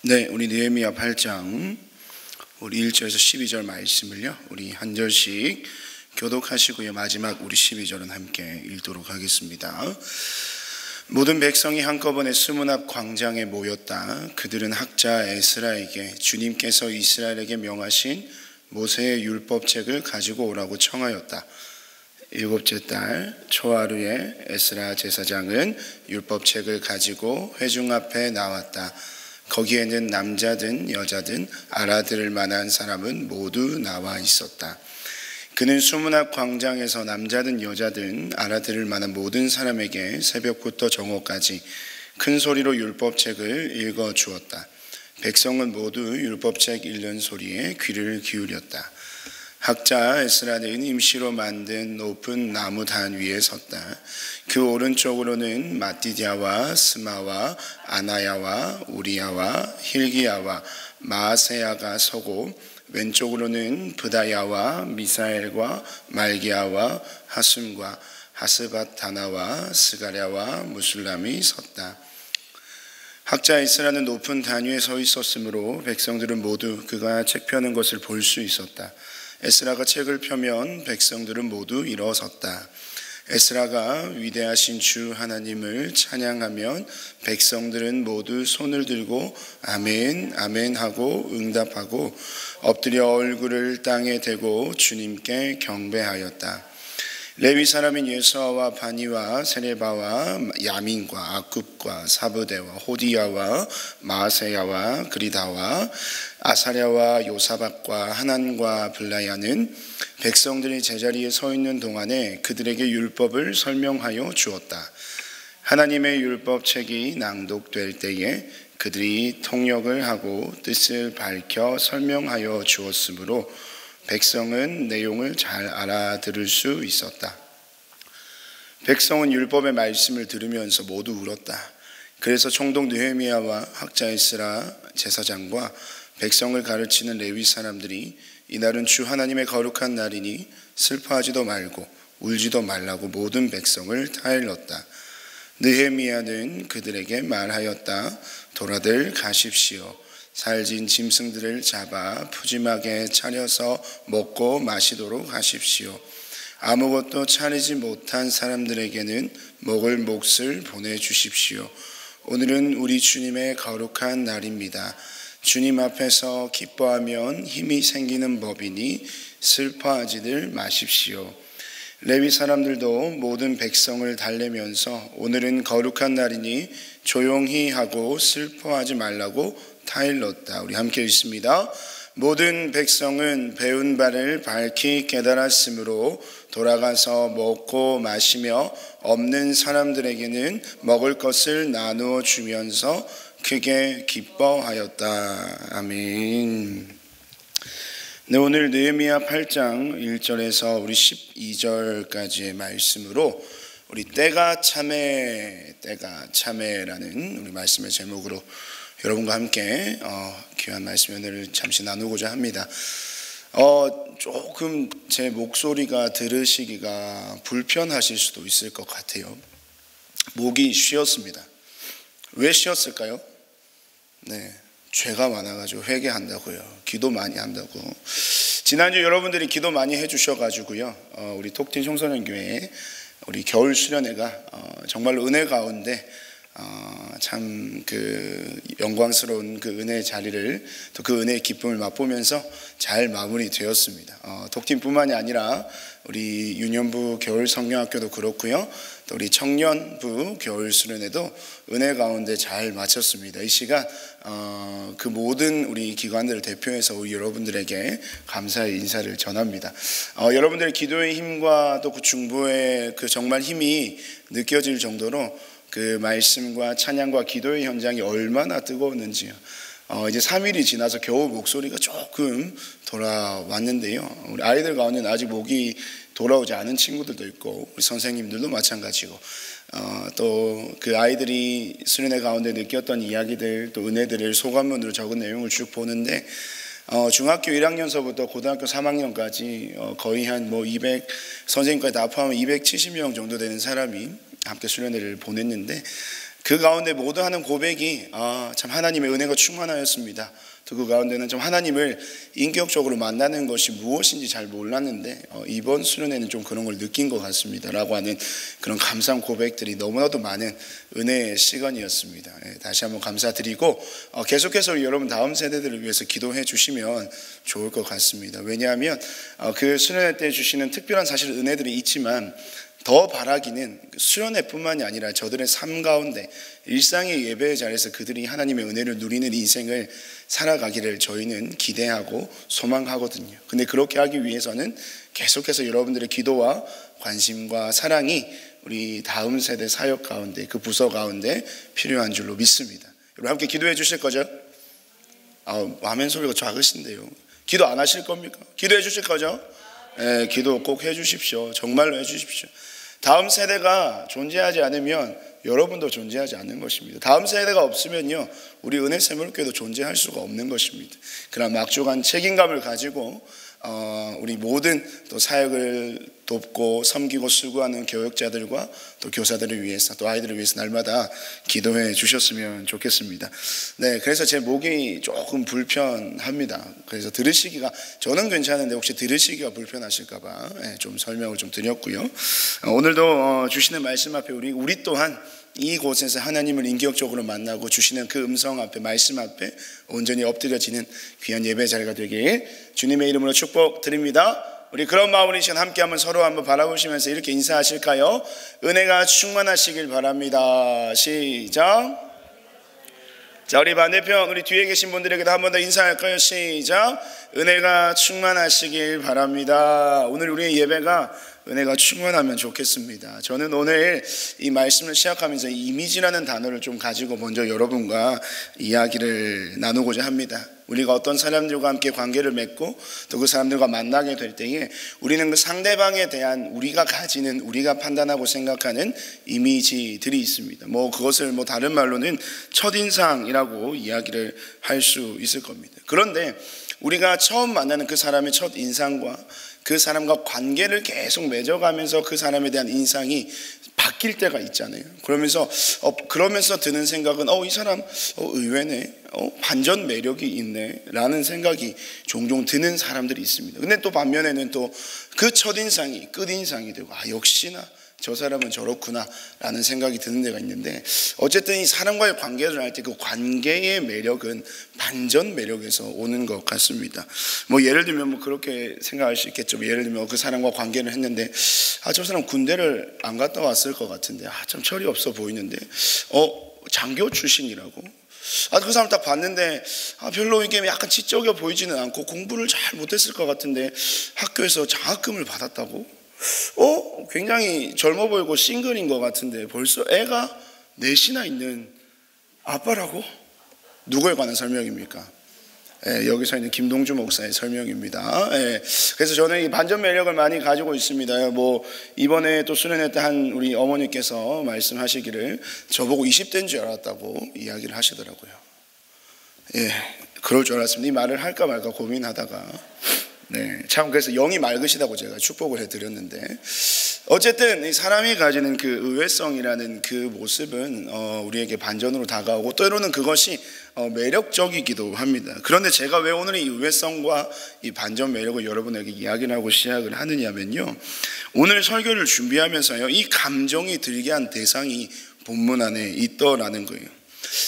네, 우리 느헤미야 8장 우리 1절에서 12절 말씀을요 우리 한 절씩 교독하시고요 마지막 우리 12절은 함께 읽도록 하겠습니다. 모든 백성이 한꺼번에 수문 앞 광장에 모였다. 그들은 학자 에스라에게 주님께서 이스라엘에게 명하신 모세의 율법책을 가지고 오라고 청하였다. 일곱째 달 초하루에 에스라 제사장은 율법책을 가지고 회중 앞에 나왔다. 거기에는 남자든 여자든 알아들을 만한 사람은 모두 나와 있었다. 그는 수문 앞 광장에서 남자든 여자든 알아들을 만한 모든 사람에게 새벽부터 정오까지 큰 소리로 율법책을 읽어 주었다. 백성은 모두 율법책 읽는 소리에 귀를 기울였다. 학자 에스라는 임시로 만든 높은 나무 단 위에 섰다. 그 오른쪽으로는 마띠디아와 스마와 아나야와 우리야와 힐기야와 마아세야가 서고 왼쪽으로는 브다야와 미사엘과 말기야와 하숨과 하스밧다나와 스가랴와 무술람이 섰다. 학자 에스라는 높은 단 위에 서 있었으므로 백성들은 모두 그가 책 펴는 것을 볼 수 있었다. 에스라가 책을 펴면 백성들은 모두 일어섰다. 에스라가 위대하신 주 하나님을 찬양하면 백성들은 모두 손을 들고 아멘 아멘 하고 응답하고 엎드려 얼굴을 땅에 대고 주님께 경배하였다. 레위 사람인 예수아와 바니와 세레바와 야민과 아굽과 사브데와 호디야와 마아세야와 그리다와 아사랴와 요사박과 하난과 블라야는 백성들이 제자리에 서 있는 동안에 그들에게 율법을 설명하여 주었다. 하나님의 율법책이 낭독될 때에 그들이 통역을 하고 뜻을 밝혀 설명하여 주었으므로 백성은 내용을 잘 알아들을 수 있었다. 백성은 율법의 말씀을 들으면서 모두 울었다. 그래서 총독 느헤미야와 학자 에스라 제사장과 백성을 가르치는 레위 사람들이 이날은 주 하나님의 거룩한 날이니 슬퍼하지도 말고 울지도 말라고 모든 백성을 타일렀다. 느헤미야는 그들에게 말하였다. 돌아들 가십시오. 살진 짐승들을 잡아 푸짐하게 차려서 먹고 마시도록 하십시오. 아무것도 차리지 못한 사람들에게는 먹을 몫을 보내주십시오. 오늘은 우리 주님의 거룩한 날입니다. 주님 앞에서 기뻐하면 힘이 생기는 법이니 슬퍼하지들 마십시오. 레위 사람들도 모든 백성을 달래면서 오늘은 거룩한 날이니 조용히 하고 슬퍼하지 말라고 타일렀다. 우리 함께 읽습니다. 모든 백성은 배운 바를 밝히 깨달았으므로 돌아가서 먹고 마시며 없는 사람들에게는 먹을 것을 나누어 주면서 크게 기뻐하였다. 아멘. 네, 오늘 느헤미야 8장 1절에서 우리 12절까지의 말씀으로 우리 때가 참에라는 우리 말씀의 제목으로 여러분과 함께 귀한 말씀의 은혜를 잠시 나누고자 합니다. 조금 제 목소리가 들으시기가 불편하실 수도 있을 것 같아요. 목이 쉬었습니다. 왜 쉬었을까요? 네, 죄가 많아가지고 회개한다고요. 기도 많이 한다고. 지난주 여러분들이 기도 많이 해주셔가지고요. 우리 톡틴 청소년교회 우리 겨울 수련회가 정말로 은혜 가운데 참 그 영광스러운 그 은혜의 자리를 또 그 은혜의 기쁨을 맛보면서 잘 마무리되었습니다. 독팀뿐만이 아니라 우리 유년부 겨울 성경학교도 그렇고요. 또 우리 청년부 겨울 수련회도 은혜 가운데 잘 마쳤습니다. 이 시간 그 모든 우리 기관들을 대표해서 우리 여러분들에게 감사의 인사를 전합니다. 여러분들의 기도의 힘과 또 그 중보의 그 정말 힘이 느껴질 정도로 그 말씀과 찬양과 기도의 현장이 얼마나 뜨거웠는지요. 이제 3일이 지나서 겨우 목소리가 조금 돌아왔는데요. 우리 아이들 가운데는 아직 목이 돌아오지 않은 친구들도 있고 우리 선생님들도 마찬가지고 또 그 아이들이 수련회 가운데 느꼈던 이야기들 또 은혜들을 소감문으로 적은 내용을 쭉 보는데 중학교 1학년서부터 고등학교 3학년까지 거의 한 200 선생님까지 다 포함하면 270명 정도 되는 사람이 함께 수련회를 보냈는데 그 가운데 모두 하는 고백이 참 하나님의 은혜가 충만하였습니다. 또 그 가운데는 좀 하나님을 인격적으로 만나는 것이 무엇인지 잘 몰랐는데 이번 수련회는 좀 그런 걸 느낀 것 같습니다 라고 하는 그런 감사한 고백들이 너무나도 많은 은혜의 시간이었습니다. 다시 한번 감사드리고 계속해서 우리 여러분 다음 세대들을 위해서 기도해 주시면 좋을 것 같습니다. 왜냐하면 그 수련회 때 주시는 특별한 사실 은혜들이 있지만 더 바라기는 수련회뿐만이 아니라 저들의 삶 가운데 일상의 예배의 자리에서 그들이 하나님의 은혜를 누리는 인생을 살아가기를 저희는 기대하고 소망하거든요. 근데 그렇게 하기 위해서는 계속해서 여러분들의 기도와 관심과 사랑이 우리 다음 세대 사역 가운데 그 부서 가운데 필요한 줄로 믿습니다. 여러분 함께 기도해 주실 거죠? 아멘 소리가 작으신데요. 기도 안 하실 겁니까? 기도해 주실 거죠? 네, 기도 꼭 해 주십시오. 정말로 해 주십시오. 다음 세대가 존재하지 않으면 여러분도 존재하지 않는 것입니다. 다음 세대가 없으면요 우리 은혜샘물교회도 존재할 수가 없는 것입니다. 그러나 막중한 책임감을 가지고 우리 모든 또 사역을 돕고 섬기고 수고하는 교역자들과 또 교사들을 위해서 또 아이들을 위해서 날마다 기도해 주셨으면 좋겠습니다. 네, 그래서 제 목이 조금 불편합니다. 그래서 들으시기가 저는 괜찮은데 혹시 들으시기가 불편하실까봐 좀 설명을 좀 드렸고요. 오늘도 주시는 말씀 앞에 우리 또한 이곳에서 하나님을 인격적으로 만나고 주시는 그 음성 앞에 말씀 앞에 온전히 엎드려지는 귀한 예배 자리가 되길 주님의 이름으로 축복드립니다. 우리 그런 마음으로 이 시간 함께 한번 서로 한번 바라보시면서 이렇게 인사하실까요? 은혜가 충만하시길 바랍니다. 시작. 자, 우리 반대편 우리 뒤에 계신 분들에게도 한 번 더 인사할까요? 시작. 은혜가 충만하시길 바랍니다. 오늘 우리의 예배가 은혜가 충만하면 좋겠습니다. 저는 오늘 이 말씀을 시작하면서 이미지라는 단어를 좀 가지고 먼저 여러분과 이야기를 나누고자 합니다. 우리가 어떤 사람들과 함께 관계를 맺고 또 그 사람들과 만나게 될 때에 우리는 그 상대방에 대한 우리가 가지는 우리가 판단하고 생각하는 이미지들이 있습니다. 그것을 다른 말로는 첫인상이라고 이야기를 할 수 있을 겁니다. 그런데 우리가 처음 만나는 그 사람의 첫 인상과 그 사람과 관계를 계속 맺어가면서 그 사람에 대한 인상이 바뀔 때가 있잖아요. 그러면서 드는 생각은 이 사람 의외네, 반전 매력이 있네 라는 생각이 종종 드는 사람들이 있습니다. 근데 또 반면에는 또 그 첫인상이 끝인상이 되고 역시나 저 사람은 저렇구나 라는 생각이 드는 데가 있는데, 어쨌든 이 사람과의 관계를 할 때 그 관계의 매력은 반전 매력에서 오는 것 같습니다. 예를 들면 그렇게 생각할 수 있겠죠. 예를 들면 그 사람과 관계를 했는데 저 사람 군대를 안 갔다 왔을 것 같은데 참 철이 없어 보이는데 장교 출신이라고. 그 사람 딱 봤는데 별로 이게 약간 지적여 보이지는 않고 공부를 잘 못했을 것 같은데 학교에서 장학금을 받았다고. 굉장히 젊어 보이고 싱글인 것 같은데 벌써 애가 넷이나 있는 아빠라고? 누구에 관한 설명입니까? 여기서 있는 김동주 목사의 설명입니다. 그래서 저는 이 반전 매력을 많이 가지고 있습니다. 이번에 또 수련회 때 한 우리 어머니께서 말씀하시기를 저보고 20대인 줄 알았다고 이야기를 하시더라고요. 그럴 줄 알았습니다. 이 말을 할까 말까 고민하다가 참 그래서 영이 맑으시다고 제가 축복을 해드렸는데, 어쨌든 이 사람이 가지는 그 의외성이라는 그 모습은 우리에게 반전으로 다가오고 때로는 그것이 매력적이기도 합니다. 그런데 제가 왜 오늘 이 의외성과 이 반전 매력을 여러분에게 이야기를 하고 시작을 하느냐면요, 오늘 설교를 준비하면서요 이 감정이 들게 한 대상이 본문 안에 있더라는 거예요.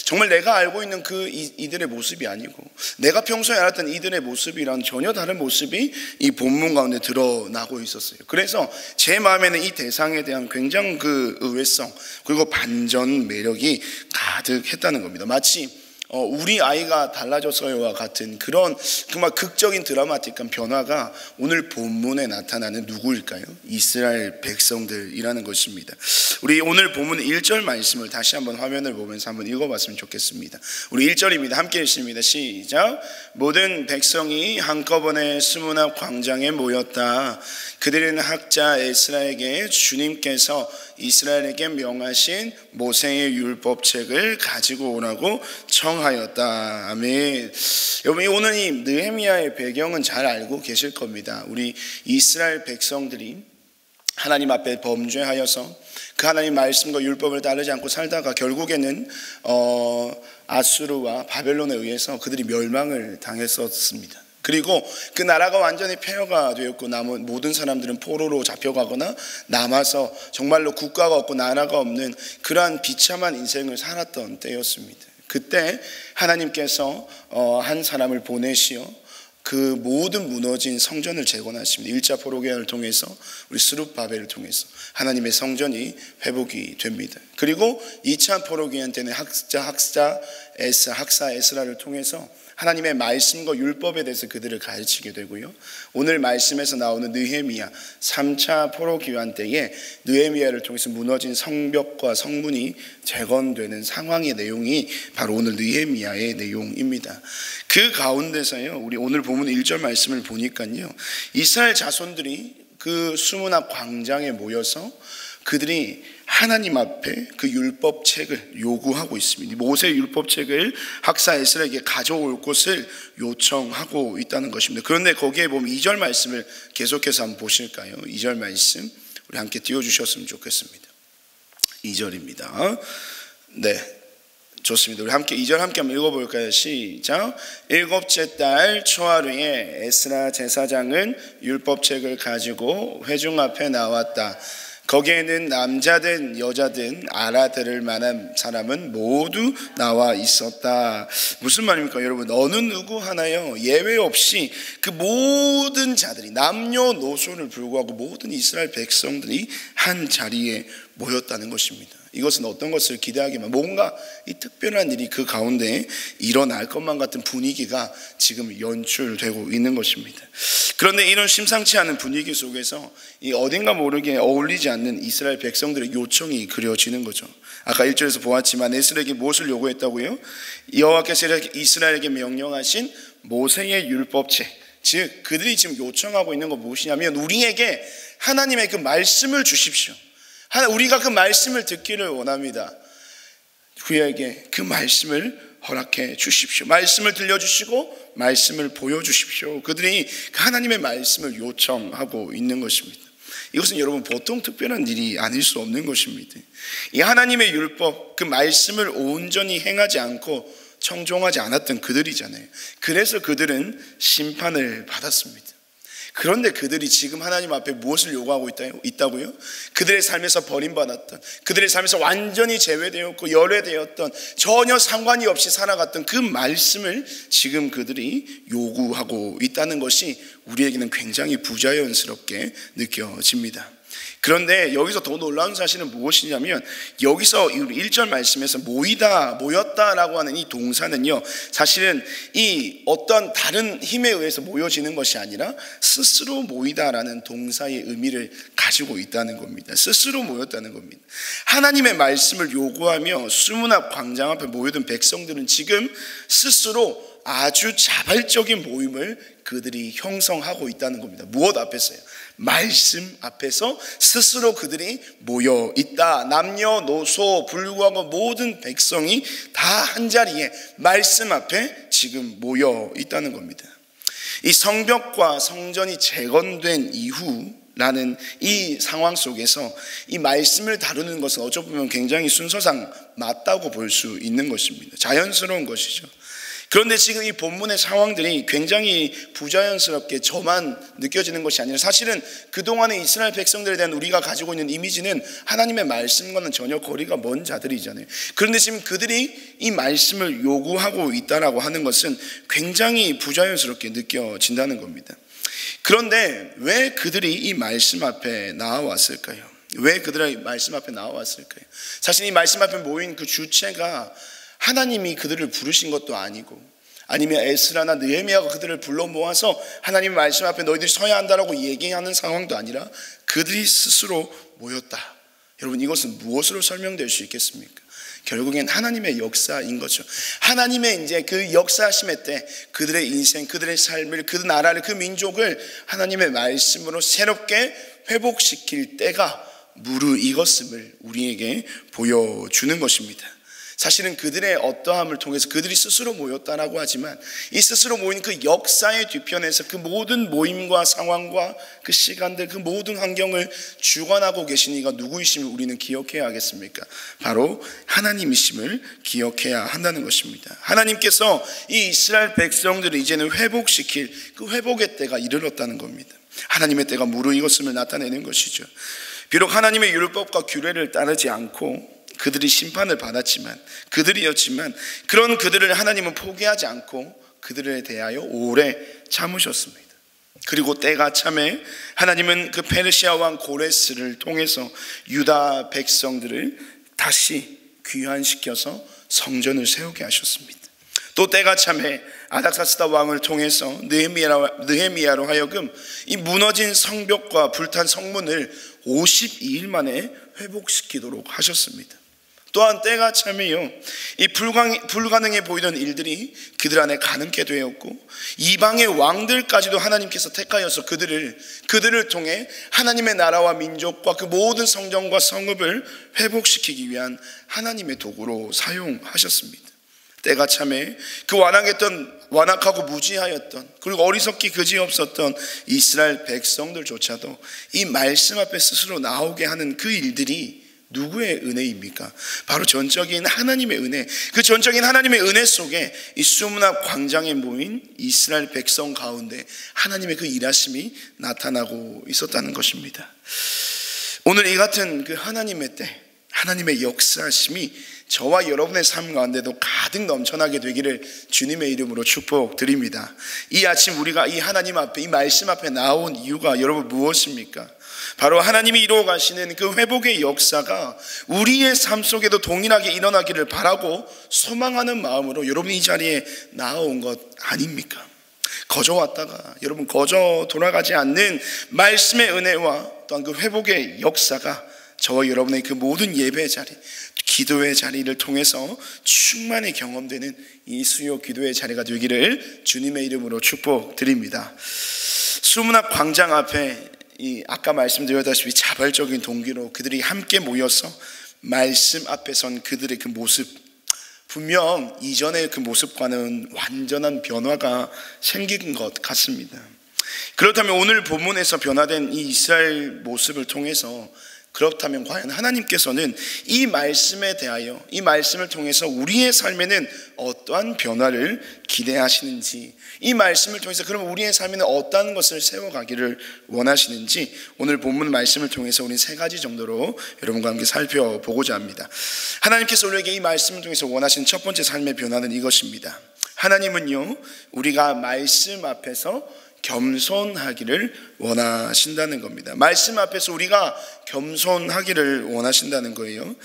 정말 내가 알고 있는 이들의 모습이 아니고 내가 평소에 알았던 이들의 모습이랑 전혀 다른 모습이 이 본문 가운데 드러나고 있었어요. 그래서 제 마음에는 이 대상에 대한 굉장히 그 의외성 그리고 반전 매력이 가득했다는 겁니다. 마치 우리 아이가 달라졌어요와 같은 그런 정말 극적인 드라마틱한 변화가 오늘 본문에 나타나는 누구일까요? 이스라엘 백성들이라는 것입니다. 우리 오늘 본문 1절 말씀을 다시 한번 화면을 보면서 한번 읽어봤으면 좋겠습니다. 우리 1절입니다. 함께 읽습니다. 시작. 모든 백성이 한꺼번에 수문앞 광장에 모였다. 그들은 학자 에스라에게 주님께서 이스라엘에게 명하신 모세의 율법책을 가지고 오라고 청하였다. 아멘. 여러분, 오늘 이 느헤미야의 배경은 잘 알고 계실 겁니다. 우리 이스라엘 백성들이 하나님 앞에 범죄하여서 그 하나님 말씀과 율법을 따르지 않고 살다가 결국에는 아수르와 바벨론에 의해서 그들이 멸망을 당했었습니다. 그리고 그 나라가 완전히 폐허가 되었고 남은 모든 사람들은 포로로 잡혀가거나 남아서 정말로 국가가 없고 나라가 없는 그러한 비참한 인생을 살았던 때였습니다. 그때 하나님께서 한 사람을 보내시어 그 모든 무너진 성전을 재건하십니다. 1차 포로기한을 통해서 우리 스룹바벨을 통해서 하나님의 성전이 회복이 됩니다. 그리고 2차 포로기한 때는 학사 에스라를 통해서 하나님의 말씀과 율법에 대해서 그들을 가르치게 되고요. 오늘 말씀에서 나오는 느헤미야 3차 포로기한 때에 느헤미야를 통해서 무너진 성벽과 성문이 재건되는 상황의 내용이 바로 오늘 느헤미야의 내용입니다. 그 가운데서요, 우리 오늘 본문 1절 말씀을 보니까요, 이스라엘 자손들이 그 수문 앞 광장에 모여서 그들이 하나님 앞에 그 율법책을 요구하고 있습니다. 모세 율법책을 학사 에스라에게 가져올 것을 요청하고 있다는 것입니다. 그런데 거기에 보면 2절 말씀을 계속해서 한번 보실까요? 2절 말씀 우리 함께 띄워주셨으면 좋겠습니다. 2절입니다. 네, 좋습니다. 우리 함께 2절 함께 한번 읽어볼까요? 시작. 7째 달 초하루에 에스라 제사장은 율법책을 가지고 회중 앞에 나왔다. 거기에는 남자든 여자든 알아들을 만한 사람은 모두 나와 있었다. 무슨 말입니까 여러분? 어느 누구 하나요 예외 없이 그 모든 자들이 남녀노소를 불구하고 모든 이스라엘 백성들이 한 자리에 모였다는 것입니다. 이것은 어떤 것을 기대하기만 뭔가 이 특별한 일이 그 가운데 일어날 것만 같은 분위기가 지금 연출되고 있는 것입니다. 그런데 이런 심상치 않은 분위기 속에서 이 어딘가 모르게 어울리지 않는 이스라엘 백성들의 요청이 그려지는 거죠. 아까 1절에서 보았지만 에스라에게 무엇을 요구했다고요? 여호와께서 이스라엘에게 명령하신 모세의 율법책, 즉 그들이 지금 요청하고 있는 건 무엇이냐면 우리에게 하나님의 그 말씀을 주십시오. 우리가 그 말씀을 듣기를 원합니다. 우리에게 그 말씀을 허락해 주십시오. 말씀을 들려주시고 말씀을 보여주십시오. 그들이 하나님의 말씀을 요청하고 있는 것입니다. 이것은 여러분 보통 특별한 일이 아닐 수 없는 것입니다. 이 하나님의 율법, 그 말씀을 온전히 행하지 않고 청종하지 않았던 그들이잖아요. 그래서 그들은 심판을 받았습니다. 그런데 그들이 지금 하나님 앞에 무엇을 요구하고 있다고요? 그들의 삶에서 버림받았던, 그들의 삶에서 완전히 제외되었고 열외되었던, 전혀 상관이 없이 살아갔던 그 말씀을 지금 그들이 요구하고 있다는 것이 우리에게는 굉장히 부자연스럽게 느껴집니다. 그런데 여기서 더 놀라운 사실은 무엇이냐면 여기서 1절 말씀에서 모였다라고 하는 이 동사는요, 사실은 이 어떤 다른 힘에 의해서 모여지는 것이 아니라 스스로 모이다라는 동사의 의미를 가지고 있다는 겁니다. 스스로 모였다는 겁니다. 하나님의 말씀을 요구하며 수문 앞 광장 앞에 모여든 백성들은 지금 스스로 아주 자발적인 모임을 그들이 형성하고 있다는 겁니다. 무엇 앞에서요? 말씀 앞에서 스스로 그들이 모여 있다. 남녀노소 불구하고 모든 백성이 다 한자리에 말씀 앞에 지금 모여 있다는 겁니다. 이 성벽과 성전이 재건된 이후라는 이 상황 속에서 이 말씀을 다루는 것은 어쩌면 굉장히 순서상 맞다고 볼 수 있는 것입니다. 자연스러운 것이죠. 그런데 지금 이 본문의 상황들이 굉장히 부자연스럽게 저만 느껴지는 것이 아니라 사실은 그동안의 이스라엘 백성들에 대한 우리가 가지고 있는 이미지는 하나님의 말씀과는 전혀 거리가 먼 자들이잖아요. 그런데 지금 그들이 이 말씀을 요구하고 있다라고 하는 것은 굉장히 부자연스럽게 느껴진다는 겁니다. 그런데 왜 그들이 이 말씀 앞에 나와왔을까요? 왜 그들이 말씀 앞에 나와왔을까요? 사실 이 말씀 앞에 모인 그 주체가 하나님이 그들을 부르신 것도 아니고 아니면 에스라나 느헤미야가 그들을 불러 모아서 하나님 말씀 앞에 너희들이 서야 한다라고 얘기하는 상황도 아니라 그들이 스스로 모였다. 여러분 이것은 무엇으로 설명될 수 있겠습니까? 결국엔 하나님의 역사인 거죠. 하나님의 이제 그 역사하심의 때 그들의 인생, 그들의 삶을, 그 나라를, 그 민족을 하나님의 말씀으로 새롭게 회복시킬 때가 무르익었음을 우리에게 보여주는 것입니다. 사실은 그들의 어떠함을 통해서 그들이 스스로 모였다라고 하지만 이 스스로 모인 그 역사의 뒤편에서 그 모든 모임과 상황과 그 시간들, 그 모든 환경을 주관하고 계신 이가 누구이심을 우리는 기억해야 하겠습니까? 바로 하나님이심을 기억해야 한다는 것입니다. 하나님께서 이 이스라엘 백성들을 이제는 회복시킬 그 회복의 때가 이르렀다는 겁니다. 하나님의 때가 무르익었음을 나타내는 것이죠. 비록 하나님의 율법과 규례를 따르지 않고 그들이 심판을 받았지만 그들이었지만 그런 그들을 하나님은 포기하지 않고 그들에 대하여 오래 참으셨습니다. 그리고 때가 참에 하나님은 그 페르시아 왕 고레스를 통해서 유다 백성들을 다시 귀환시켜서 성전을 세우게 하셨습니다. 또 때가 참에 아닥사스다 왕을 통해서 느헤미야로 하여금 이 무너진 성벽과 불탄 성문을 52일 만에 회복시키도록 하셨습니다. 또한 때가 참에요, 이 불가능해 보이던 일들이 그들 안에 가능케 되었고 이방의 왕들까지도 하나님께서 택하여서 그들을 통해 하나님의 나라와 민족과 그 모든 성전과 성읍을 회복시키기 위한 하나님의 도구로 사용하셨습니다. 때가 참에 그 완악하고 무지하였던 그리고 어리석기 그지없었던 이스라엘 백성들조차도 이 말씀 앞에 스스로 나오게 하는 그 일들이 누구의 은혜입니까? 바로 전적인 하나님의 은혜. 그 전적인 하나님의 은혜 속에 이 수문앞 광장에 모인 이스라엘 백성 가운데 하나님의 그 일하심이 나타나고 있었다는 것입니다. 오늘 이 같은 그 하나님의 때, 하나님의 역사심이 저와 여러분의 삶 가운데도 가득 넘쳐나게 되기를 주님의 이름으로 축복드립니다. 이 아침 우리가 이 하나님 앞에, 이 말씀 앞에 나온 이유가 여러분 무엇입니까? 바로 하나님이 이루어 가시는 그 회복의 역사가 우리의 삶 속에도 동일하게 일어나기를 바라고 소망하는 마음으로 여러분이 이 자리에 나아온 것 아닙니까? 거저 왔다가 여러분 거저 돌아가지 않는 말씀의 은혜와 또한 그 회복의 역사가 저와 여러분의 그 모든 예배의 자리, 기도의 자리를 통해서 충만히 경험되는 이 수요 기도의 자리가 되기를 주님의 이름으로 축복드립니다. 수문앞 광장 앞에 아까 말씀드렸다시피 자발적인 동기로 그들이 함께 모여서 말씀 앞에 선 그들의 그 모습, 분명 이전의 그 모습과는 완전한 변화가 생긴 것 같습니다. 그렇다면 오늘 본문에서 변화된 이 이스라엘 모습을 통해서 그렇다면 과연 하나님께서는 이 말씀에 대하여, 이 말씀을 통해서 우리의 삶에는 어떠한 변화를 기대하시는지, 이 말씀을 통해서 그럼 우리의 삶에는 어떠한 것을 세워가기를 원하시는지 오늘 본문 말씀을 통해서 우리 세 가지 정도로 여러분과 함께 살펴보고자 합니다. 하나님께서 우리에게 이 말씀을 통해서 원하시는 첫 번째 삶의 변화는 이것입니다. 하나님은요, 우리가 말씀 앞에서 겸손하기를 원하신다는 겁니다. 말씀 앞에서 우리가 겸손하기를 원하신다는 거예요.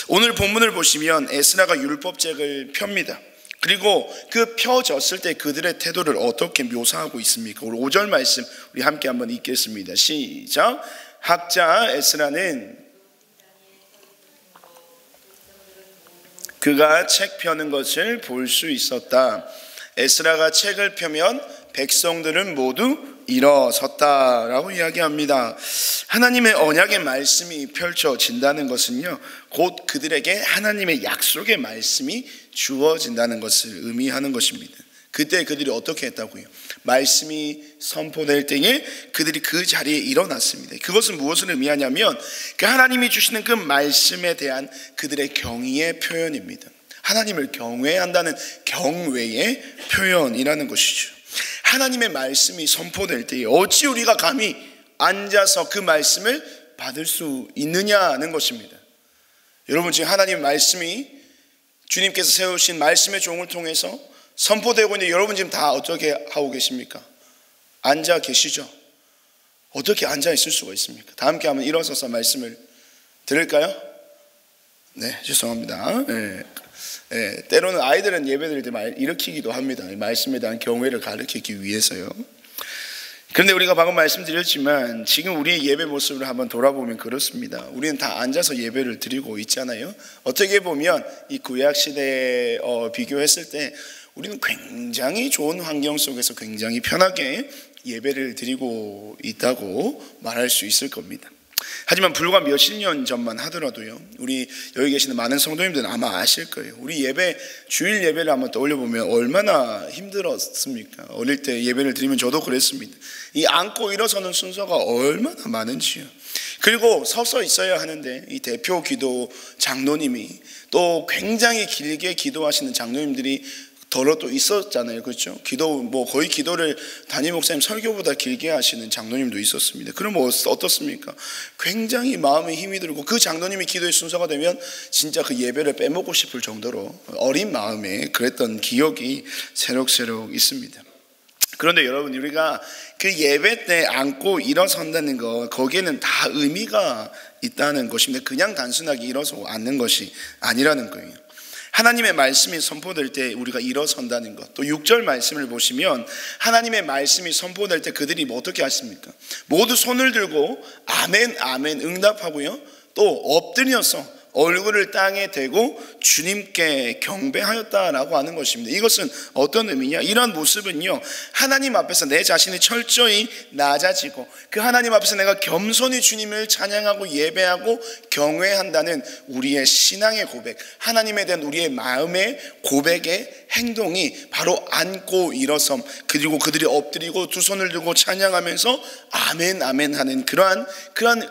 오늘 본문을 보시면 에스라가 율법책을 펴니다. 그리고 그 펴졌을 때 그들의 태도를 어떻게 묘사하고 있습니까? 오늘 5절 말씀 우리 함께 한번 읽겠습니다. 시작. 학자 에스라는 그가 책 펴는 것을 볼 수 있었다. 에스라가 책을 펴면 백성들은 모두 일어섰다라고 이야기합니다. 하나님의 언약의 말씀이 펼쳐진다는 것은요, 곧 그들에게 하나님의 약속의 말씀이 주어진다는 것을 의미하는 것입니다. 그때 그들이 어떻게 했다고요? 말씀이 선포될 때에 그들이 그 자리에 일어났습니다. 그것은 무엇을 의미하냐면 그 하나님이 주시는 그 말씀에 대한 그들의 경의의 표현입니다. 하나님을 경외한다는 경외의 표현이라는 것이죠. 하나님의 말씀이 선포될 때에 어찌 우리가 감히 앉아서 그 말씀을 받을 수 있느냐는 것입니다. 여러분, 지금 하나님의 말씀이 주님께서 세우신 말씀의 종을 통해서 선포되고 있는데 여러분 지금 다 어떻게 하고 계십니까? 앉아 계시죠? 어떻게 앉아 있을 수가 있습니까? 다 함께 한번 일어서서 말씀을 들을까요? 네, 죄송합니다. 때로는 아이들은 예배 드릴 때 일으키기도 합니다. 말씀에 대한 경외를 가르치기 위해서요. 그런데 우리가 방금 말씀드렸지만 지금 우리의 예배 모습을 한번 돌아보면 그렇습니다. 우리는 다 앉아서 예배를 드리고 있잖아요. 어떻게 보면 이 구약 시대에 비교했을 때 우리는 굉장히 좋은 환경 속에서 굉장히 편하게 예배를 드리고 있다고 말할 수 있을 겁니다. 하지만 불과 몇십 년 전만 하더라도요, 우리 여기 계시는 많은 성도님들은 아마 아실 거예요. 우리 예배, 주일 예배를 한번 떠올려보면 얼마나 힘들었습니까? 어릴 때 예배를 드리면 저도 그랬습니다. 이 앉고 일어서는 순서가 얼마나 많은지요. 그리고 서서 있어야 하는데 이 대표 기도 장로님이 또 굉장히 길게 기도하시는 장로님들이 더러 또 있었잖아요. 그렇죠? 거의 기도를 담임 목사님 설교보다 길게 하시는 장로님도 있었습니다. 그럼 어떻습니까? 굉장히 마음에 힘이 들고 그 장로님이 기도의 순서가 되면 진짜 그 예배를 빼먹고 싶을 정도로 어린 마음에 그랬던 기억이 새록새록 있습니다. 그런데 여러분, 우리가 그 예배 때 앉고 일어선다는 거, 거기에는 다 의미가 있다는 것입니다. 그냥 단순하게 일어서 앉는 것이 아니라는 거예요. 하나님의 말씀이 선포될 때 우리가 일어선다는 것, 또 6절 말씀을 보시면 하나님의 말씀이 선포될 때 그들이 어떻게 하십니까? 모두 손을 들고 아멘 아멘 응답하고요, 또 엎드려서 얼굴을 땅에 대고 주님께 경배하였다라고 하는 것입니다. 이것은 어떤 의미냐? 이런 모습은요, 하나님 앞에서 내 자신이 철저히 낮아지고 그 하나님 앞에서 내가 겸손히 주님을 찬양하고 예배하고 경외한다는 우리의 신앙의 고백, 하나님에 대한 우리의 마음의 고백의 행동이 바로 앉고 일어섬, 그리고 그들이 엎드리고 두 손을 들고 찬양하면서 아멘 아멘 하는 그러한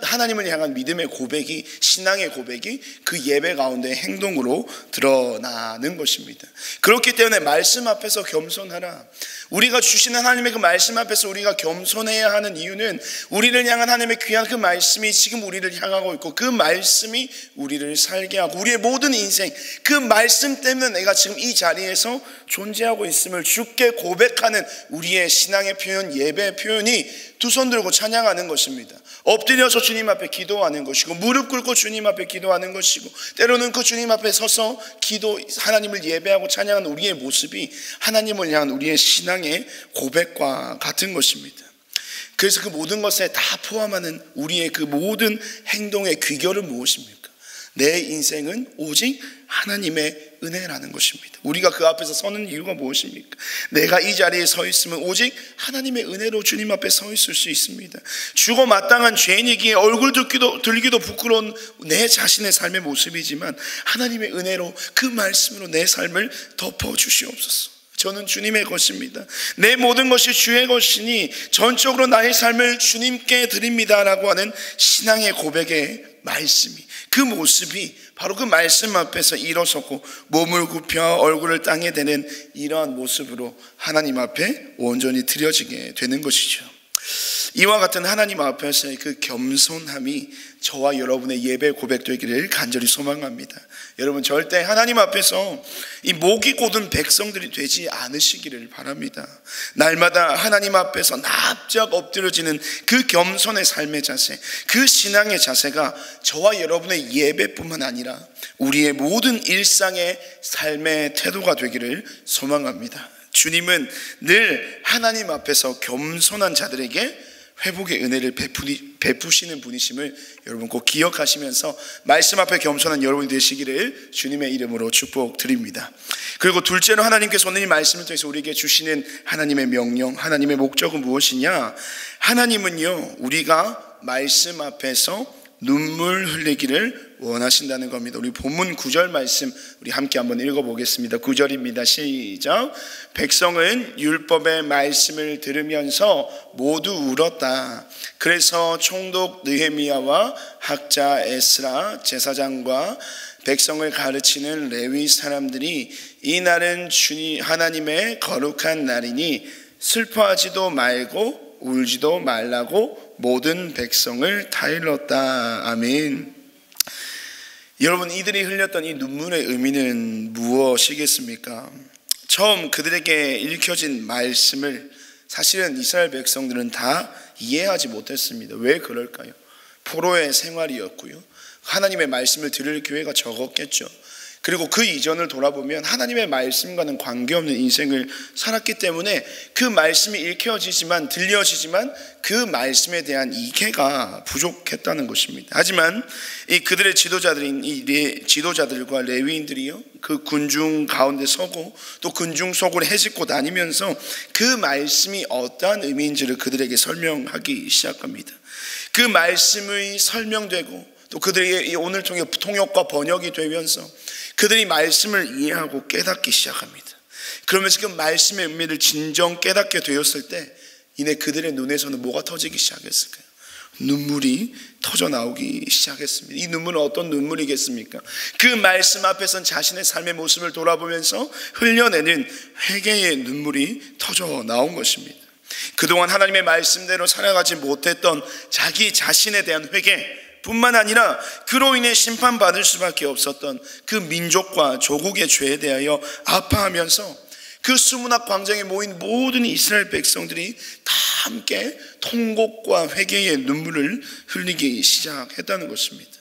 하나님을 향한 믿음의 고백이, 신앙의 고백이 그 예배 가운데 행동으로 드러나는 것입니다. 그렇기 때문에 말씀 앞에서 겸손하라. 우리가 주시는 하나님의 그 말씀 앞에서 우리가 겸손해야 하는 이유는 우리를 향한 하나님의 귀한 그 말씀이 지금 우리를 향하고 있고, 그 말씀이 우리를 살게 하고 우리의 모든 인생, 그 말씀 때문에 내가 지금 이 자리에서 존재하고 있음을 주께 고백하는 우리의 신앙의 표현, 예배의 표현이 두 손 들고 찬양하는 것입니다. 엎드려서 주님 앞에 기도하는 것이고, 무릎 꿇고 주님 앞에 기도하는 것이고, 때로는 그 주님 앞에 서서 하나님을 예배하고 찬양하는 우리의 모습이 하나님을 향한 우리의 신앙의 고백과 같은 것입니다. 그래서 그 모든 것에 다 포함하는 우리의 그 모든 행동의 귀결은 무엇입니까? 내 인생은 오직 하나님의 은혜라는 것입니다. 우리가 그 앞에서 서는 이유가 무엇입니까? 내가 이 자리에 서 있으면 오직 하나님의 은혜로 주님 앞에 서 있을 수 있습니다. 죽어 마땅한 죄인이기에 얼굴 들기도 부끄러운 내 자신의 삶의 모습이지만 하나님의 은혜로 그 말씀으로 내 삶을 덮어주시옵소서. 저는 주님의 것입니다. 내 모든 것이 주의 것이니 전적으로 나의 삶을 주님께 드립니다라고 하는 신앙의 고백의 말씀이, 그 모습이 바로 그 말씀 앞에서 일어서고 몸을 굽혀 얼굴을 땅에 대는 이러한 모습으로 하나님 앞에 온전히 드려지게 되는 것이죠. 이와 같은 하나님 앞에서의 그 겸손함이 저와 여러분의 예배 고백되기를 간절히 소망합니다. 여러분, 절대 하나님 앞에서 이 목이 곧은 백성들이 되지 않으시기를 바랍니다. 날마다 하나님 앞에서 납작 엎드려지는 그 겸손의 삶의 자세, 그 신앙의 자세가 저와 여러분의 예배뿐만 아니라 우리의 모든 일상의 삶의 태도가 되기를 소망합니다. 주님은 늘 하나님 앞에서 겸손한 자들에게 회복의 은혜를 베푸시는 분이심을 여러분 꼭 기억하시면서 말씀 앞에 겸손한 여러분이 되시기를 주님의 이름으로 축복드립니다. 그리고 둘째로, 하나님께서 오늘 이 말씀을 통해서 우리에게 주시는 하나님의 명령, 하나님의 목적은 무엇이냐? 하나님은요, 우리가 말씀 앞에서 눈물 흘리기를 원하신다는 겁니다. 우리 본문 9절 말씀 우리 함께 한번 읽어보겠습니다. 9절입니다. 시작. 백성은 율법의 말씀을 들으면서 모두 울었다. 그래서 총독 느헤미야와 학자 에스라 제사장과 백성을 가르치는 레위 사람들이 이 날은 주님 하나님의 거룩한 날이니 슬퍼하지도 말고 울지도 말라고 모든 백성을 타일렀다. 아멘. 여러분, 이들이 흘렸던 이 눈물의 의미는 무엇이겠습니까? 처음 그들에게 읽혀진 말씀을 사실은 이스라엘 백성들은 다 이해하지 못했습니다. 왜 그럴까요? 포로의 생활이었고요, 하나님의 말씀을 들을 기회가 적었겠죠. 그리고 그 이전을 돌아보면 하나님의 말씀과는 관계없는 인생을 살았기 때문에 그 말씀이 읽혀지지만, 들려지지만 그 말씀에 대한 이해가 부족했다는 것입니다. 하지만 이 그들의 지도자들인 이 지도자들과 레위인들이요, 그 군중 가운데 서고 또 군중 속으로 헤집고 다니면서 그 말씀이 어떠한 의미인지를 그들에게 설명하기 시작합니다. 그 말씀이 설명되고 또 그들이 오늘 통해 통역과 번역이 되면서 그들이 말씀을 이해하고 깨닫기 시작합니다. 그러면서 그 말씀의 의미를 진정 깨닫게 되었을 때 이내 그들의 눈에서는 뭐가 터지기 시작했을까요? 눈물이 터져 나오기 시작했습니다. 이 눈물은 어떤 눈물이겠습니까? 그 말씀 앞에선 자신의 삶의 모습을 돌아보면서 흘려내는 회개의 눈물이 터져 나온 것입니다. 그동안 하나님의 말씀대로 살아가지 못했던 자기 자신에 대한 회개 뿐만 아니라 그로 인해 심판받을 수밖에 없었던 그 민족과 조국의 죄에 대하여 아파하면서 그 수문학 광장에 모인 모든 이스라엘 백성들이 다 함께 통곡과 회개의 눈물을 흘리기 시작했다는 것입니다.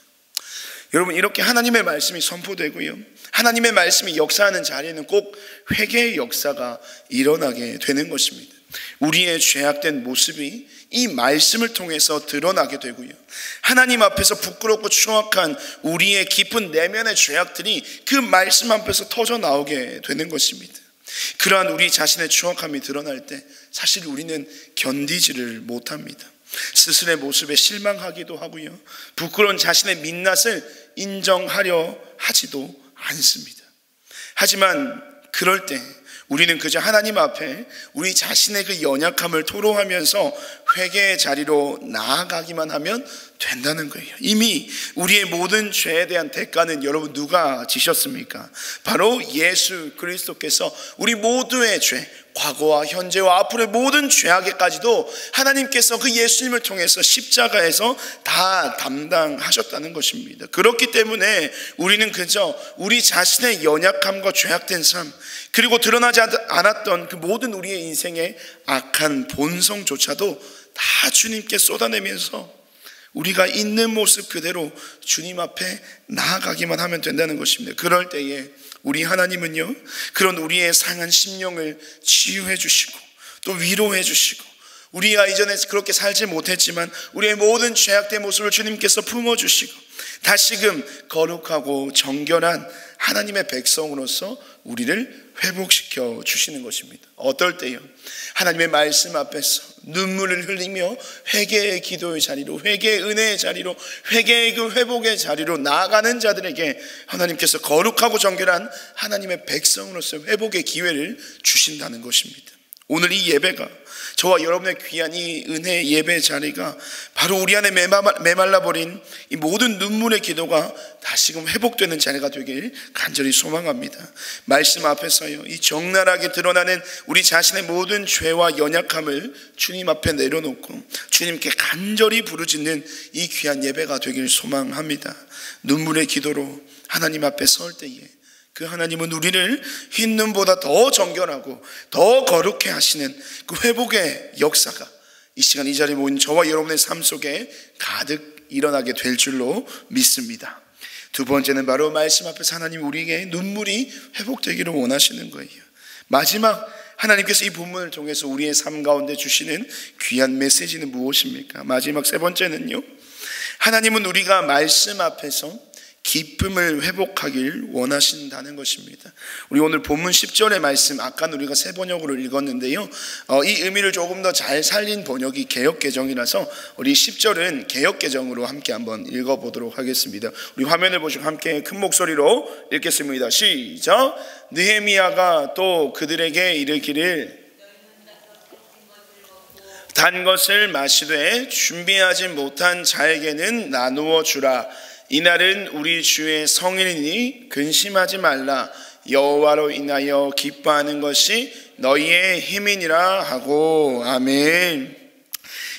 여러분, 이렇게 하나님의 말씀이 선포되고요, 하나님의 말씀이 역사하는 자리에는 꼭 회개의 역사가 일어나게 되는 것입니다. 우리의 죄악된 모습이 이 말씀을 통해서 드러나게 되고요, 하나님 앞에서 부끄럽고 추악한 우리의 깊은 내면의 죄악들이 그 말씀 앞에서 터져 나오게 되는 것입니다. 그러한 우리 자신의 추악함이 드러날 때 사실 우리는 견디지를 못합니다. 스스로의 모습에 실망하기도 하고요, 부끄러운 자신의 민낯을 인정하려 하지도 않습니다. 하지만 그럴 때 우리는 그저 하나님 앞에 우리 자신의 그 연약함을 토로하면서 회개의 자리로 나아가기만 하면 된다는 거예요. 이미 우리의 모든 죄에 대한 대가는 여러분 누가 지셨습니까? 바로 예수 그리스도께서 우리 모두의 죄, 과거와 현재와 앞으로의 모든 죄악에까지도 하나님께서 그 예수님을 통해서 십자가에서 다 담당하셨다는 것입니다. 그렇기 때문에 우리는 그저 우리 자신의 연약함과 죄악된 삶, 그리고 드러나지 않았던 그 모든 우리의 인생의 악한 본성조차도 다 주님께 쏟아내면서 우리가 있는 모습 그대로 주님 앞에 나아가기만 하면 된다는 것입니다. 그럴 때에 우리 하나님은요, 그런 우리의 상한 심령을 치유해 주시고 또 위로해 주시고, 우리가 이전에 그렇게 살지 못했지만 우리의 모든 죄악된 모습을 주님께서 품어주시고 다시금 거룩하고 정결한 하나님의 백성으로서 우리를 회복시켜 주시는 것입니다. 어떨 때요? 하나님의 말씀 앞에서 눈물을 흘리며 회개의 기도의 자리로, 회개의 은혜의 자리로, 회개의 그 회복의 자리로 나아가는 자들에게 하나님께서 거룩하고 정결한 하나님의 백성으로서 회복의 기회를 주신다는 것입니다. 오늘 이 예배가, 저와 여러분의 귀한 이 은혜 예배 자리가 바로 우리 안에 메말라버린 이 모든 눈물의 기도가 다시금 회복되는 자리가 되길 간절히 소망합니다. 말씀 앞에서요, 이 적나라하게 드러나는 우리 자신의 모든 죄와 연약함을 주님 앞에 내려놓고 주님께 간절히 부르짖는 이 귀한 예배가 되길 소망합니다. 눈물의 기도로 하나님 앞에 설 때에 그 하나님은 우리를 흰눈보다 더 정결하고 더 거룩해 하시는 그 회복의 역사가 이 시간 이 자리에 모인 저와 여러분의 삶 속에 가득 일어나게 될 줄로 믿습니다. 두 번째는 바로 말씀 앞에서 하나님 우리에게 눈물이 회복되기를 원하시는 거예요. 마지막, 하나님께서 이 본문을 통해서 우리의 삶 가운데 주시는 귀한 메시지는 무엇입니까? 마지막 세 번째는요, 하나님은 우리가 말씀 앞에서 기쁨을 회복하길 원하신다는 것입니다. 우리 오늘 본문 10절의 말씀, 아까 우리가 새 번역으로 읽었는데요, 이 의미를 조금 더 잘 살린 번역이 개역개정이라서 우리 10절은 개역개정으로 함께 한번 읽어보도록 하겠습니다. 우리 화면을 보시고 함께 큰 목소리로 읽겠습니다. 시작. 느헤미야가 또 그들에게 이르기를 단 것을 마시되 준비하지 못한 자에게는 나누어 주라. 이날은 우리 주의 성일이니 근심하지 말라. 여호와로 인하여 기뻐하는 것이 너희의 힘이니라 하고. 아멘.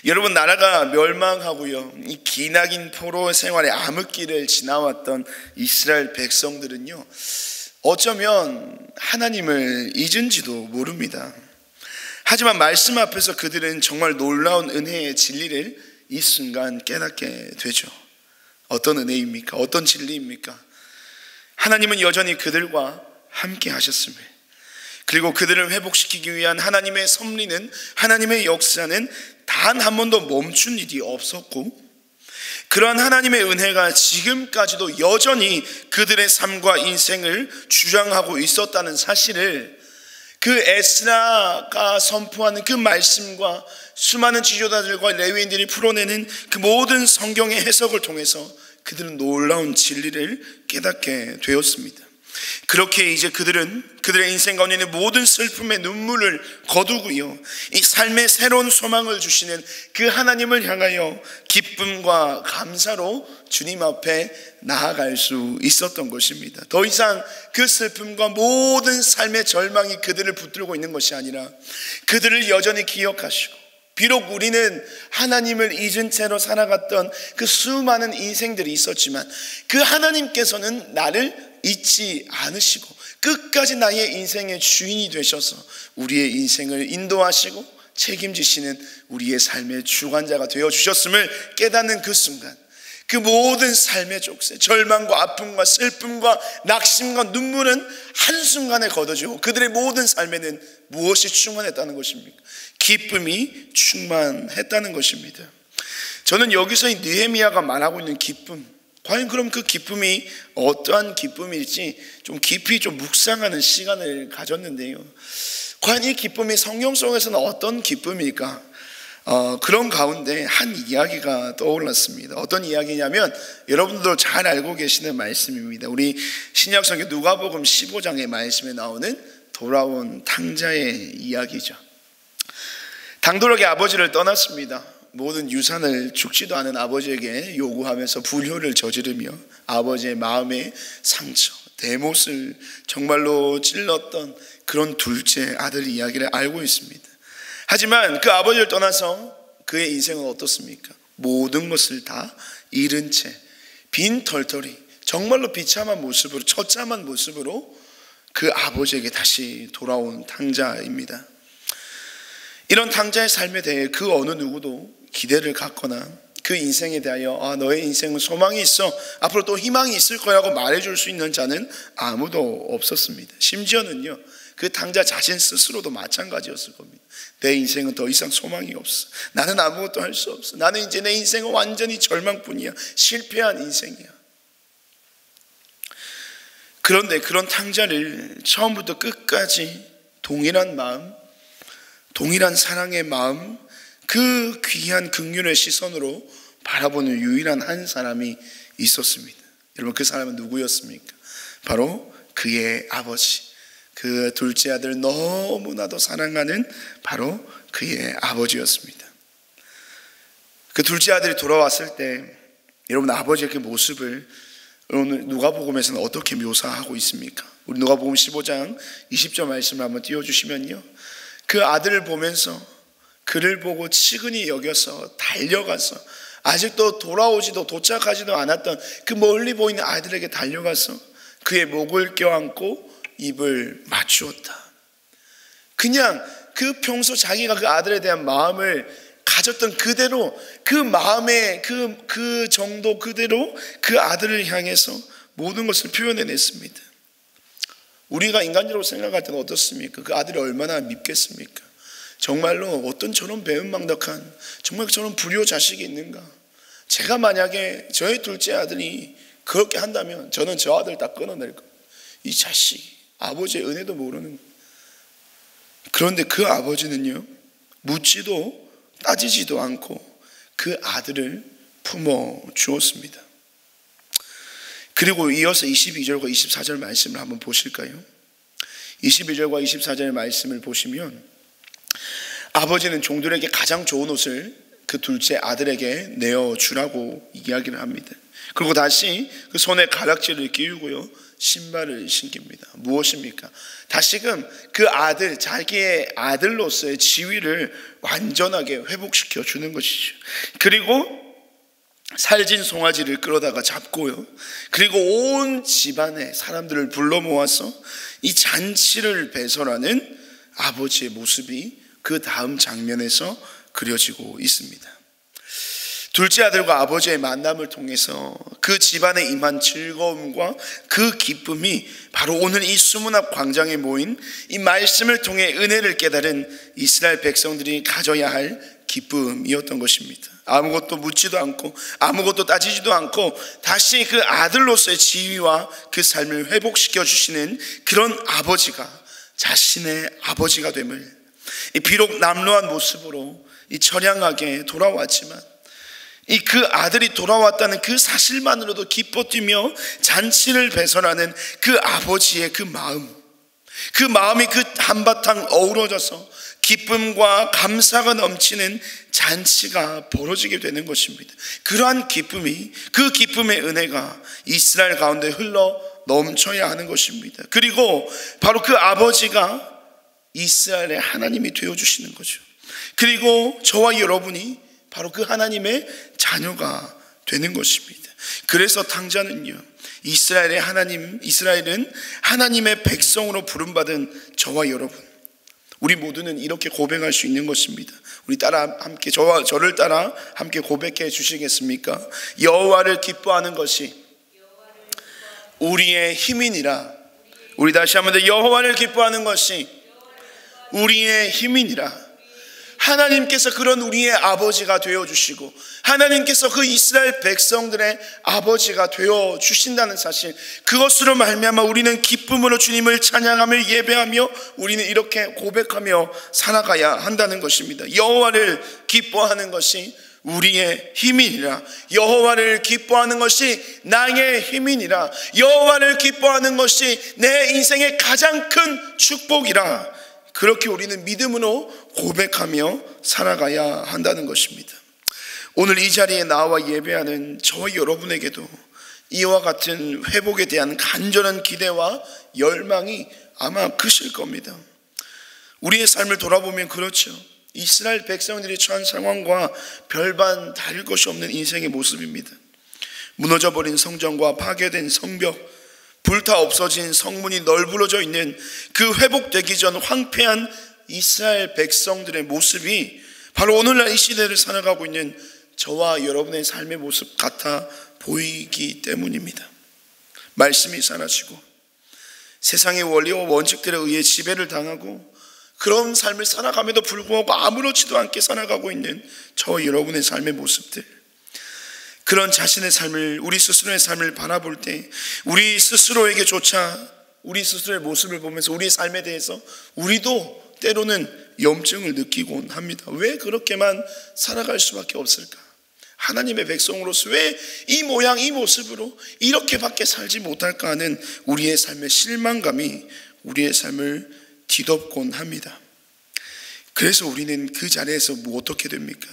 여러분, 나라가 멸망하고요, 이 기나긴 포로 생활의 암흑기를 지나왔던 이스라엘 백성들은요, 어쩌면 하나님을 잊은지도 모릅니다. 하지만 말씀 앞에서 그들은 정말 놀라운 은혜의 진리를 이 순간 깨닫게 되죠. 어떤 은혜입니까? 어떤 진리입니까? 하나님은 여전히 그들과 함께 하셨습니다. 그리고 그들을 회복시키기 위한 하나님의 섭리는, 하나님의 역사는 단 한 번도 멈춘 일이 없었고, 그러한 하나님의 은혜가 지금까지도 여전히 그들의 삶과 인생을 주장하고 있었다는 사실을 그 그 에스라가 선포하는 그 말씀과 수많은 지도자들과 레위인들이 풀어내는 그 모든 성경의 해석을 통해서 그들은 놀라운 진리를 깨닫게 되었습니다. 그렇게 이제 그들은 그들의 인생 가운데 있는 모든 슬픔의 눈물을 거두고요, 이 삶의 새로운 소망을 주시는 그 하나님을 향하여 기쁨과 감사로 주님 앞에 나아갈 수 있었던 것입니다. 더 이상 그 슬픔과 모든 삶의 절망이 그들을 붙들고 있는 것이 아니라 그들을 여전히 기억하시고, 비록 우리는 하나님을 잊은 채로 살아갔던 그 수많은 인생들이 있었지만 그 하나님께서는 나를 잊지 않으시고 끝까지 나의 인생의 주인이 되셔서 우리의 인생을 인도하시고 책임지시는 우리의 삶의 주관자가 되어주셨음을 깨닫는 그 순간, 그 모든 삶의 족쇄, 절망과 아픔과 슬픔과 낙심과 눈물은 한순간에 걷어지고 그들의 모든 삶에는 무엇이 충만했다는 것입니까? 기쁨이 충만했다는 것입니다. 저는 여기서 이 느헤미야가 말하고 있는 기쁨, 과연 그럼 그 기쁨이 어떠한 기쁨일지 좀 깊이 좀 묵상하는 시간을 가졌는데요, 과연 이 기쁨이 성경 속에서는 어떤 기쁨일까? 그런 가운데 한 이야기가 떠올랐습니다. 어떤 이야기냐면 여러분들도 잘 알고 계시는 말씀입니다. 우리 신약성경 누가복음 15장의 말씀에 나오는 돌아온 탕자의 이야기죠. 당돌하게 아버지를 떠났습니다. 모든 유산을 죽지도 않은 아버지에게 요구하면서 불효를 저지르며 아버지의 마음의 상처, 대못을 정말로 찔렀던 그런 둘째 아들 이야기를 알고 있습니다. 하지만 그 아버지를 떠나서 그의 인생은 어떻습니까? 모든 것을 다 잃은 채 빈털터리, 정말로 비참한 모습으로, 처참한 모습으로 그 아버지에게 다시 돌아온 탕자입니다. 이런 탕자의 삶에 대해 그 어느 누구도 기대를 갖거나 그 인생에 대하여 너의 인생은 소망이 있어, 앞으로 또 희망이 있을 거라고 말해줄 수 있는 자는 아무도 없었습니다. 심지어는요, 그 탕자 자신 스스로도 마찬가지였을 겁니다. 내 인생은 더 이상 소망이 없어. 나는 아무것도 할 수 없어. 나는 이제 내 인생은 완전히 절망뿐이야. 실패한 인생이야. 그런데 그런 탕자를 처음부터 끝까지 동일한 마음, 동일한 사랑의 마음, 그 귀한 긍휼의 시선으로 바라보는 유일한 한 사람이 있었습니다. 여러분, 그 사람은 누구였습니까? 바로 그의 아버지, 그 둘째 아들 너무나도 사랑하는 바로 그의 아버지였습니다. 그 둘째 아들이 돌아왔을 때 여러분, 아버지의 그 모습을 오늘 누가복음에서는 어떻게 묘사하고 있습니까? 우리 누가복음 15장 20절 말씀을 한번 띄워주시면요, 그 아들을 보면서 그를 보고 치근히 여겨서 달려가서 아직도 돌아오지도 도착하지도 않았던 그 멀리 보이는 아들에게 달려가서 그의 목을 껴안고 입을 맞추었다. 그냥 그 평소 자기가 그 아들에 대한 마음을 가졌던 그대로, 그 마음의 그 정도 그대로 그 아들을 향해서 모든 것을 표현해냈습니다. 우리가 인간적으로 생각할 때는 어떻습니까? 그 아들이 얼마나 밉겠습니까? 정말로 어떤 저런 배은망덕한, 정말 저런 불효 자식이 있는가? 제가 만약에 저의 둘째 아들이 그렇게 한다면 저는 저 아들 다 끊어낼 거예요. 이 자식이 아버지의 은혜도 모르는. 그런데 그 아버지는요, 묻지도 따지지도 않고 그 아들을 품어 주었습니다. 그리고 이어서 22절과 24절 말씀을 한번 보실까요? 22절과 24절 말씀을 보시면 아버지는 종들에게 가장 좋은 옷을 그 둘째 아들에게 내어주라고 이야기를 합니다. 그리고 다시 그 손에 가락지를 끼우고요, 신발을 신깁니다. 무엇입니까? 다시금 그 아들, 자기의 아들로서의 지위를 완전하게 회복시켜 주는 것이죠. 그리고 살진 송아지를 끌어다가 잡고요, 그리고 온 집안의 사람들을 불러 모아서 이 잔치를 배설하는 아버지의 모습이 그 다음 장면에서 그려지고 있습니다. 둘째 아들과 아버지의 만남을 통해서 그 집안에 임한 즐거움과 그 기쁨이 바로 오늘 이 수문 앞 광장에 모인 이 말씀을 통해 은혜를 깨달은 이스라엘 백성들이 가져야 할 기쁨이었던 것입니다. 아무것도 묻지도 않고 아무것도 따지지도 않고 다시 그 아들로서의 지위와 그 삶을 회복시켜 주시는 그런 아버지가 자신의 아버지가 됨을, 비록 남루한 모습으로 처량하게 돌아왔지만 그 아들이 돌아왔다는 그 사실만으로도 기뻐 뛰며 잔치를 배설하는 그 아버지의 그 마음이 그 한바탕 어우러져서 기쁨과 감사가 넘치는 잔치가 벌어지게 되는 것입니다. 그러한 기쁨이, 그 기쁨의 은혜가 이스라엘 가운데 흘러 넘쳐야 하는 것입니다. 그리고 바로 그 아버지가 이스라엘의 하나님이 되어주시는 거죠. 그리고 저와 여러분이 바로 그 하나님의 자녀가 되는 것입니다. 그래서 탕자는요, 이스라엘은 하나님의 백성으로 부름받은 저와 여러분, 우리 모두는 이렇게 고백할 수 있는 것입니다. 우리 따라 함께, 저를 따라 함께 고백해 주시겠습니까? 여호와를 기뻐하는 것이 우리의 힘이니라. 우리 다시 한번 더, 여호와를 기뻐하는 것이 우리의 힘이니라. 하나님께서 그런 우리의 아버지가 되어주시고, 하나님께서 그 이스라엘 백성들의 아버지가 되어주신다는 사실, 그것으로 말미암아 우리는 기쁨으로 주님을 찬양하며 예배하며 우리는 이렇게 고백하며 살아가야 한다는 것입니다. 여호와를 기뻐하는 것이 우리의 힘이니라. 여호와를 기뻐하는 것이 나의 힘이니라. 여호와를 기뻐하는 것이 내 인생의 가장 큰 축복이라. 그렇게 우리는 믿음으로 고백하며 살아가야 한다는 것입니다. 오늘 이 자리에 나와 예배하는 저와 여러분에게도 이와 같은 회복에 대한 간절한 기대와 열망이 아마 크실 겁니다. 우리의 삶을 돌아보면 그렇죠. 이스라엘 백성들이 처한 상황과 별반 다를 것이 없는 인생의 모습입니다. 무너져버린 성전과 파괴된 성벽, 불타 없어진 성문이 널브러져 있는 그 회복되기 전 황폐한 이스라엘 백성들의 모습이 바로 오늘날 이 시대를 살아가고 있는 저와 여러분의 삶의 모습 같아 보이기 때문입니다. 말씀이 사라지고 세상의 원리와 원칙들에 의해 지배를 당하고 그런 삶을 살아감에도 불구하고 아무렇지도 않게 살아가고 있는 저와 여러분의 삶의 모습들, 그런 자신의 삶을, 우리 스스로의 삶을 바라볼 때 우리 스스로에게조차 우리 스스로의 모습을 보면서 우리의 삶에 대해서 우리도 때로는 염증을 느끼곤 합니다. 왜 그렇게만 살아갈 수밖에 없을까? 하나님의 백성으로서 왜 이 모양 이 모습으로 이렇게밖에 살지 못할까 하는 우리의 삶의 실망감이 우리의 삶을 뒤덮곤 합니다. 그래서 우리는 그 자리에서 어떻게 됩니까?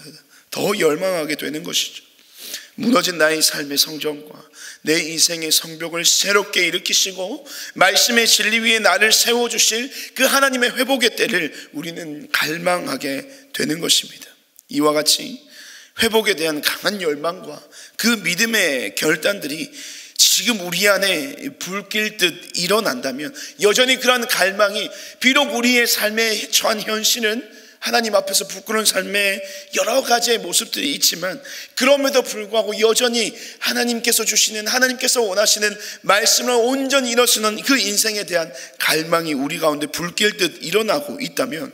더 열망하게 되는 것이죠. 무너진 나의 삶의 성전과 내 인생의 성벽을 새롭게 일으키시고 말씀의 진리 위에 나를 세워주실 그 하나님의 회복의 때를 우리는 갈망하게 되는 것입니다. 이와 같이 회복에 대한 강한 열망과 그 믿음의 결단들이 지금 우리 안에 불길 듯 일어난다면, 여전히 그러한 갈망이 비록 우리의 삶에 처한 현실은 하나님 앞에서 부끄러운 삶의 여러 가지의 모습들이 있지만 그럼에도 불구하고 여전히 하나님께서 주시는, 하나님께서 원하시는 말씀을 온전히 이루시는 그 인생에 대한 갈망이 우리 가운데 불길 듯 일어나고 있다면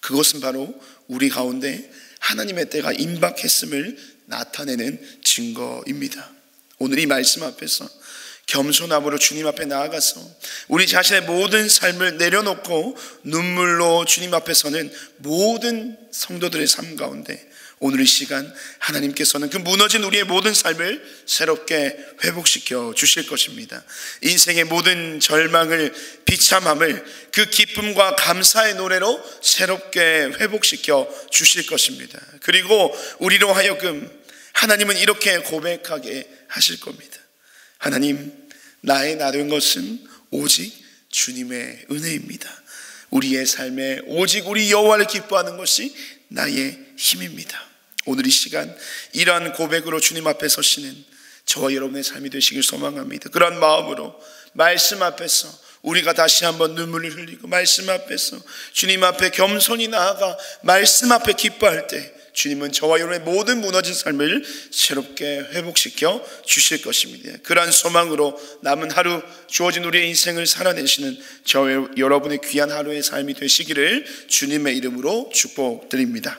그것은 바로 우리 가운데 하나님의 때가 임박했음을 나타내는 증거입니다. 오늘 이 말씀 앞에서 겸손함으로 주님 앞에 나아가서 우리 자신의 모든 삶을 내려놓고 눈물로 주님 앞에 서는 모든 성도들의 삶 가운데 오늘 이 시간 하나님께서는 그 무너진 우리의 모든 삶을 새롭게 회복시켜 주실 것입니다. 인생의 모든 절망을, 비참함을 그 기쁨과 감사의 노래로 새롭게 회복시켜 주실 것입니다. 그리고 우리로 하여금 하나님은 이렇게 고백하게 하실 겁니다. 하나님, 나의 나된 것은 오직 주님의 은혜입니다. 우리의 삶에 오직 우리 여호와를 기뻐하는 것이 나의 힘입니다. 오늘 이 시간 이러한 고백으로 주님 앞에 서시는 저와 여러분의 삶이 되시길 소망합니다. 그런 마음으로 말씀 앞에서 우리가 다시 한번 눈물을 흘리고 말씀 앞에서 주님 앞에 겸손히 나아가 말씀 앞에 기뻐할 때 주님은 저와 여러분의 모든 무너진 삶을 새롭게 회복시켜 주실 것입니다. 그러한 소망으로 남은 하루 주어진 우리의 인생을 살아내시는 저와 여러분의 귀한 하루의 삶이 되시기를 주님의 이름으로 축복드립니다.